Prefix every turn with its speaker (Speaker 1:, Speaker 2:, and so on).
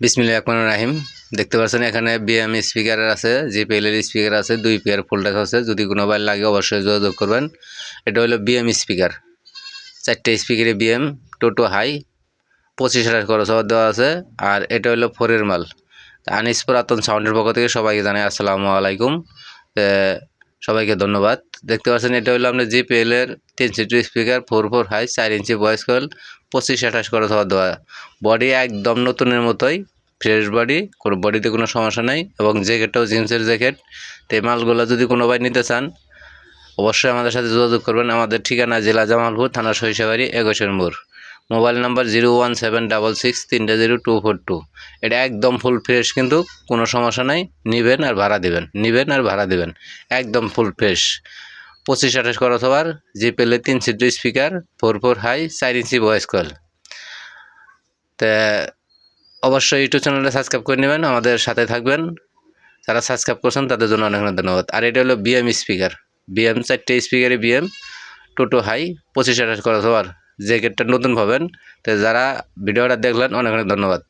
Speaker 1: বিসমিল্লাহির রহমানির রহিম। দেখতে পাচ্ছেন এখানে বিএম স্পিকার আছে, JBL এর স্পিকার আছে, 2 পেয়ার ফুল টাকা আছে। যদি কোনো ভাই লাগে অবশ্যই যোগাযোগ করবেন। এটা হলো বিএম স্পিকার, 4টে স্পিকারে বিএম টোটো হাই 25,000 খরচ দেওয়া আছে। আর এটা হলো 4 মাল। আনিস পুরাতন সাউন্ডের পক্ষ থেকে সবাইকে জানাই আসসালামু আলাইকুম, সবাইকে ধন্যবাদ। দেখতে পাচ্ছেন এটা হলো আপনার JBL এর 3 সিটের speaker, 4 high, 4 inch voice coil, 25-28 খরচ দেওয়া। বডি একদম নতুনের মতোই, ফ্রেশ বডি, কোনো বডিতে কোনো সমস্যা নাই। এবং জ্যাকেটটাও জিন্সের জ্যাকেট। তো এই মালগুলো যদি কোনো ভাই নিতে চান অবশ্যই আমাদের সাথে যোগাযোগ করবেন। আমাদের ঠিকানা জেলা জামালপুর, থানা সরিষাবাড়ি, 21 মোড়। Mobile number 01766300242। এটা একদম ফুল ফ্রেশ, কিন্তু কোনো সমস্যা নাই। নেবেন আর ভাড়া দেবেন, একদম ফুল ফ্রেশ। 25-28 খরচ হওয়ার JBL 3 সিটের speaker, 4 high, 4 inch voice coil. তা অবশ্যই ইউটিউব চ্যানেলটা সাবস্ক্রাইব করে নেবেন, আমাদের সাথে থাকবেন। যারা সাবস্ক্রাইব করছেন তাদের জন্য অনেক অনেক ধন্যবাদ। আর এটা হলো বিএম স্পিকার, বিএম 4টে স্পিকারে বিএম টোটো হাই, 25-28 খরচ হওয়ার। জ্যাকেটটা নতুন পাবেন। তো যারা ভিডিওটা দেখলেন অনেক অনেক ধন্যবাদ।